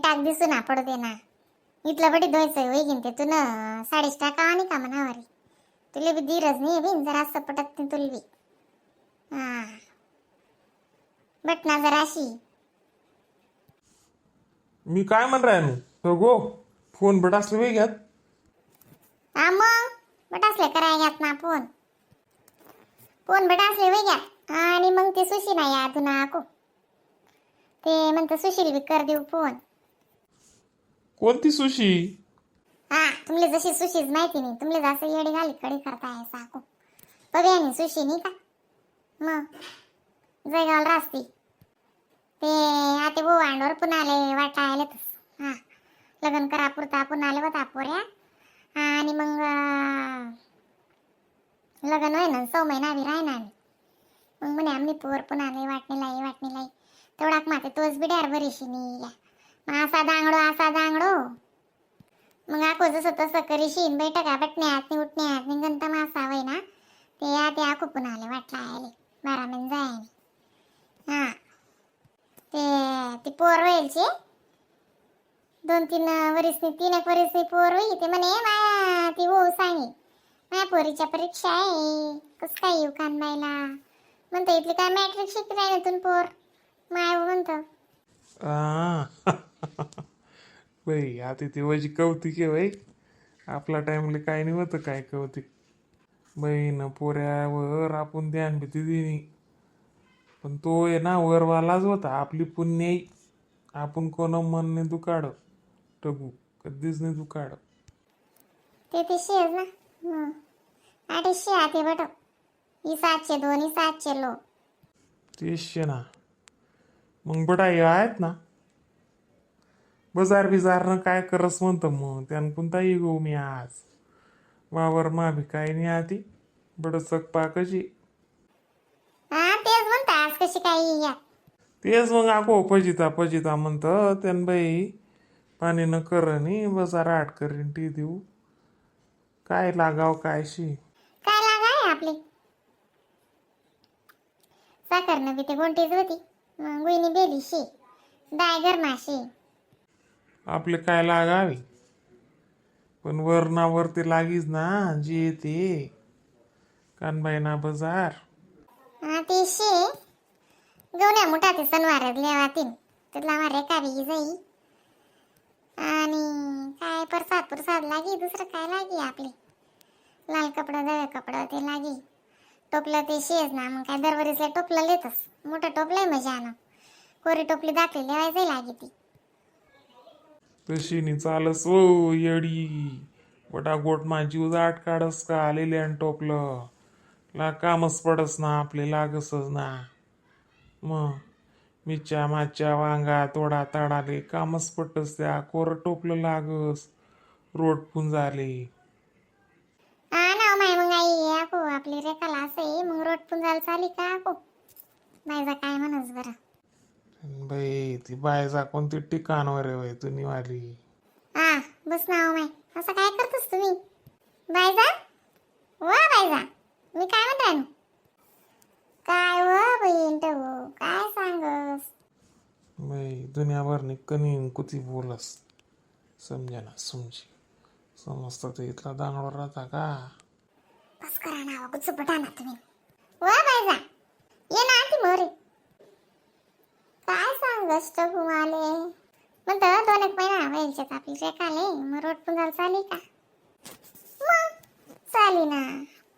टाक दिसू ना पडू दे ना. इथलं बडी धुवायचं होई घेईन ते तू ना साडीच टाकावा नाही का म्हणावारी. तुला बी धीरज नाही बिन जरा असं पटत नाही तुला बी. हा बट ना जरा अशी. मी काय म्हण राय तो गो फोन बट असले वेळ घ्यात. हा मग बट असले कराय घ्यात ना फोन बट असले वेळ घ्या. आणि मग ते सुशी नाही याद ना आको ते म्हणतं सुशील बी कर देऊ फोन. कोणती सुशी? हा तुमले जशी सुशीच माहिती नाही. तुमले जसं येडी घाली कडे करताय साको बघ्या नाही सुशी नाही का. मग जयगाव रास्ती ते आता वो अंडवर पुन्हा आले वाटायला हा लग्न करा पुरता पुन्हा आले होता पोऱ्या. आणि मग लग्न होय ना 6 महिना बी राहणार. मग म्हणे आम्ही पोर पुन्हा आले वाटणीलाई तेवढा माते तोच बिड्यार बरीशी नाही या. मग असा दांगडो मग आको जसं तसं करीशीन बैठका बटण्यात उठण्यात गंता मासा वय ना ते या ते आको पुन्हा आले वाटला आले 12 महिने जाय. हा ते पोर व्हायचे 2-3 वर्षनी 3 वर्षनी पोर होई. ते म्हणे मा ती हो सांगे माझ्या पोरीच्या परीक्षा आहे कसं काय येऊ कानबाईला म्हणतो. इथली काय मॅट्रिक शिकली आहे ना तुम पोर माय म्हणतो. बाई आता तेव्हाची कौतिक आहे बाई. आपला टाइमला काय नाही होतं काय कौतिक. बाई न पोऱ्यावर आपण ध्यान भीती दिली पण तो आहे ना वरवालाच होता. आपली पुण्य आपण कोण मन नाही दुखाड टगू कधीच नाही दुखाड. ते शेज ना 800 आते बट ही 702 700 लो तेच ना. मग बटाई आहेत ना बाजार बिजारनं काय करस म्हणतं. मग त्यानं कोणता गो मी आज वावर मा भी काय नाही आधी बड चकपा कशी. हा तेच म्हणता आज कशी काय या. तेच मग आको पजिता म्हणतं त्यान बाई पाणी न करणी बाजार आठ करीन टी देऊ काय लागाव कायशी. काय लागाय आपली साखर न बी ते गोंटीच होती गुईनी बेली शी डाय गरमाशी. आपले काय लागावी पण वरणावरती लागीच ना जी येते कानबाई ना बाजार. हा ते शे गवण्या मोठा ते सणवार लेवातीन तुला मारे कावी जाई. आणि काय प्रसाद लागी दुसरं काय लागी आपली लाल कपडा दवे कपडा ते लागी. टोपलं ते शेज ना मग काय दरवरीसला टोपलं लेतस मोठं टोपलंय मजा ना कोरी टोपली दाखली लेवायचं लागी ती. तशी नि चालस ओ येडी बटा गोट माझी आट काढस का आलेले आणि टोपलं ला कामच पडस ना आपले लागसच ना. मग मिरच्या माच्या वांगा तोडा ताडाले कामच पटस त्या कोर टोपलं लागस रोड पुंजाले. हा ना माय मग आई आको आपली रेखाला असं मग रोड पुंजाल चाली का आको बायजा काय म्हणस बरं. बाई ती बायजा कोणती ठिकाणवर आहे तू निवाली. हा बस ना माय असं काय करतोस तुम्ही बायजा वा बायजा मी काय म्हणताय ना काय व बहीण हो काय सांगस. बाई दुनियाभर कनी कुती बोलस समजा ना समजी समजतं ते इथला दांगडवर राहता का. बस करा ना गुच्छ बटा ना तुम्ही वा बायजा ये ना ती मोरी काय सांगस घुमाले म्हणतं 2 महिना व्हायच्यात आपली रेखाले मग रोड पुंजाल चाली का. मग चाली ना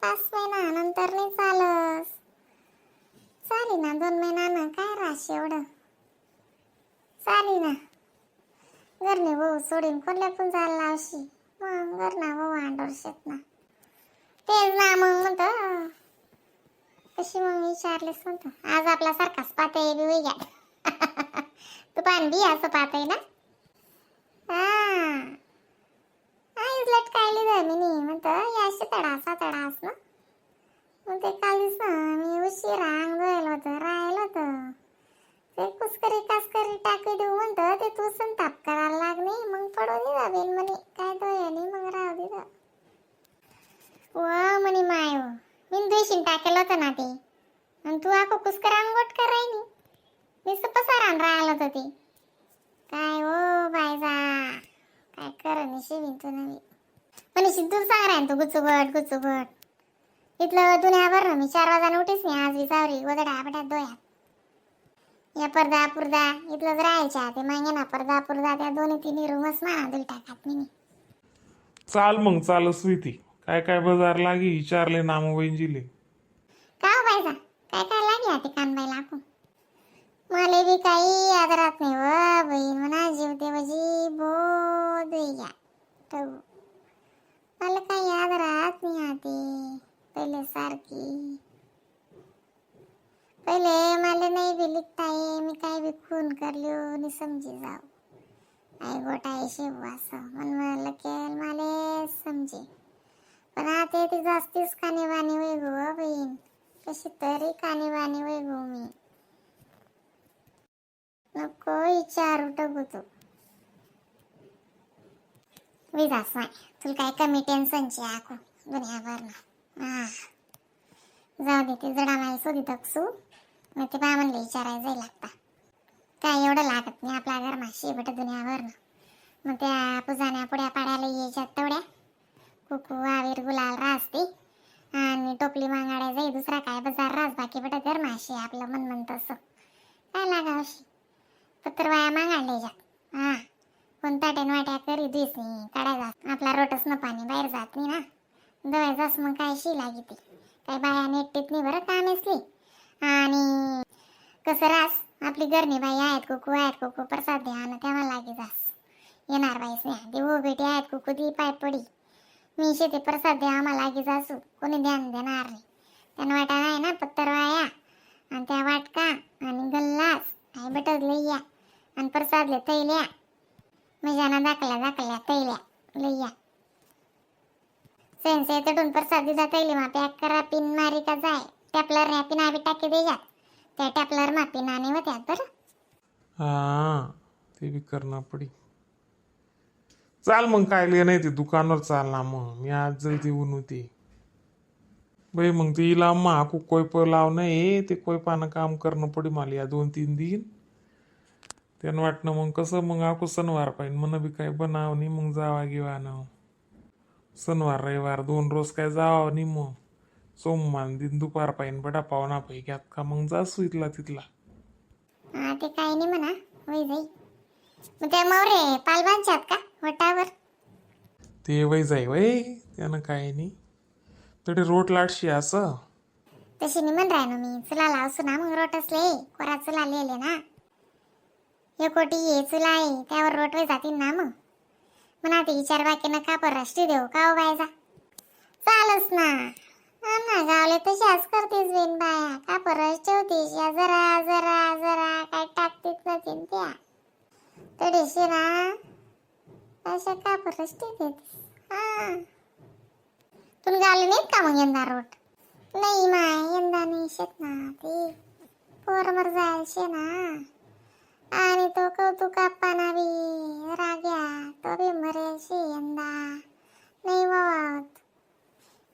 5 महिना नंतर नाही चालस चाली ना 2 महिन्यानं काय राश एवढं चाली ना. घरने भाऊ सोडून कोणल्या पुंजाल लावशी मग घर ना भाऊ अंडोर शेत ना तेच ना मग म्हणतं कशी मग विचारलेस म्हणतो आज आपला सारखाच पातळी बी वय घ्या. तू पान बी असं पातळी ना आईच लटकायली जमिनी म्हणतं याशी तडासा तडास ना मग ते कालीच ना मी उशीरा अंग धुवायला होतं राहिलं होतं ते कास्करी टाकी देऊ म्हणतं ते तू संताप करायला लागणे मग पडू दे जाबीन म्हणे काय धुयानी मग राहू दे वा म्हणे माय मी द्वेषीन टाकेलं होतं ना ते आणि तू आको कुस्कर अंगोट करायनी नुसतं पसारान राहिलं होतं ते काय हो बायजा, काय कर निशी तू नवी पण तू सांग राय तू गुचुबट इथलं दुनियाभर ना मी 4 वाजता उठीस मी आज विचावरी गोदड्या बड्या दोया या पर्दा पुरदा इथलंच राहायच्या ते मागे ना पर्दा पुरदा त्या 2-3 रूमच ना दिल टाकात मी चाल मग चाल स्वीती, काय काय बाजार लागी विचारले नाम वैंजिले. का हो बायजा, काय काय लागे आता कानबाई लाकू मला बी काही आदरात नाही व बहीण म्हणा जीव देवाजी बोध घ्या मला काही आदरात नाही आते पहिले सारखी. पहिले मला नाही बी लिखताय मी काय बी खून करल्यो नि समजी जाऊ आई गोटाय शिव असं मन मला केल मला समजे पण आता ते जास्तीच कानीबानी वय गो बहीण कशी तरी कानीबानी वय गो मी नको विचारू टगू तू विजास नाही तुला काय कमी टेन्शनची आखो दुनियाभर ना जाऊ दे ते जडा नाही सोदी तकसू मग ते बा म्हणले विचारायला जाई लागता काय एवढं लागत नाही आपल्या घर माशी बट दुनियाभर ना मग त्या पुजाण्या पुड्या पाड्याला यायच्यात तेवढ्या कुकू आवीर गुलाल राजते आणि टोपली मागाड्या जाई दुसरा काय बाजार राज बाकी बट घर माशी आपलं मन म्हणत असं काय लागावशी पत्रवाया मागाडले जात हा कोणता टेनवाट्या करी दिस नाही काढाय जात आपला रोटच न पाणी बाहेर जात नाही ना दवाय जास मग काय शी लागी ती काय बाया नेटतीत नाही बरं काम असली आणि कसं रास आपली घरनी बाई आहेत कुकू प्रसाद द्या आणि तेव्हा लागे जास येणार बाईस नाही देऊ बेटी आहेत कुकू दी पाय पडी मी शेती प्रसाद द्या आम्हाला लागे जासू कोणी ध्यान देणार नाही त्यानं वाटा नाही ना पत्तरवाया आणि त्या वाटका आणि गल्लास आई बटच लई या आणि प्रसादले तैल्या मजाना दाखल्या तैल्या लई या सेन्से तडून प्रसाद दिदा तैली मा पॅक करा पिन मारी का जाय टॅपलर ने पिना बी टाकी दे जात त्या टॅपलर मा पिना ने होत्या तर हा ते बी करणं पडी. चाल मग काय लिहि नाही ते दुकानावर चाल ना मग मी आज जरी ऊन होती बाई मग ते इला हाकू कोयप लाव नाही ते कोयपानं काम करणं पडी मला या 2-3 दिन त्यानं वाटणं मग कसं मग आकू सणवार पाहिजे मन बी काय बनाव नाही मग जावा घेवा ना शनिवार रविवार 2 रोज काय जावा नाही मग सोमवार दिन दुपार पाहिजे बडा पाहुणा पैक्यात का मग जासू इथला तिथला हा ते काही नाही म्हणा होई जाई मग त्या मौरे पालबांच्यात का वटावर ते वय जाई वय त्यानं काय नाही तरी रोट लाटशी असं तशी निमन राय ना मी चुला लावसू ना मग रोट असले कोरा चुला लिहिले ना हे कोटी ये चुला आहे त्यावर रोट वे जातील ना मग म्हणा ते विचार बाकी न का परराष्ट्री देऊ का हो बायजा चालच ना ना गावले तशाच करतेस बेन बाया का परस ठेवतेस या जरा जरा जरा काय टाकतेच नसेल त्या तडेशे ना अशा का परस ठेवतेस हा तुला गावले नाहीत का मग यंदा रोट नाही माय यंदा नाही शेत ना ते पोरमर जायचे ना आणि तो कौतुक पाना बी राग्या तो बी मरेशी यंदा नाही वावत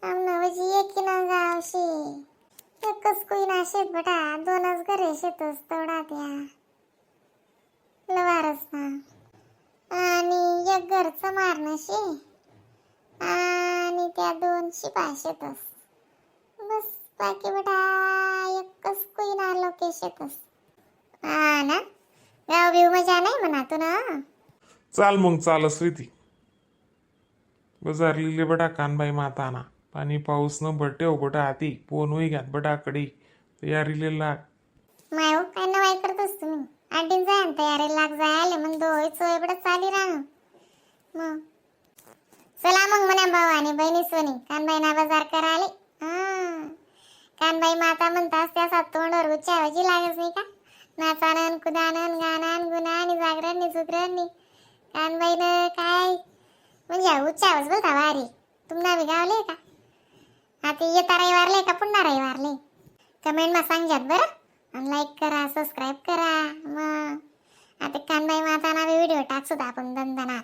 आमनावजी एकी ना गावशी एकच कोई ना शेत बटा 2च घरे शेतच तोडा त्या लवारच ना आणि एक घरचं मारणं शे आणि त्या 2 शिपा शेतच बस बाकी बटा एकच कोई ना लोके शेतच हा ना गाव बिव मजा नाही म्हणा तू ना चाल मग चाल स्वीती बाजार लिहिले बडा कानबाई माताना पाणी पाऊस न बटे बटा हाती पोन होई घ्यात बटाकडे तयारीले लाग माय काय नवाई करतोस तुम्ही आडीन जाय तयारी लाग जायले मग दोय चोय बडा चाली राह मग चला मग म्हणा भाऊ आणि बहिणी सोनी कानबाईना बाजार कराले कानबाई माता म्हणतास त्या तोंडवर उच्चावायची लागत नाही का नाचानन कुदानन गाणन गुणान जागरण सुगरण कानबाईनं काय म्हणजे उच्चावच बोलता वारी तुम्हाला बी गावले का आता येता रविवारले का पुन्हा रविवारले कमेंट मा सांगजात बरं आणि लाईक करा सबस्क्राईब करा मग आता कानबाई माताना व्हिडिओ टाकसू आपण दणदणात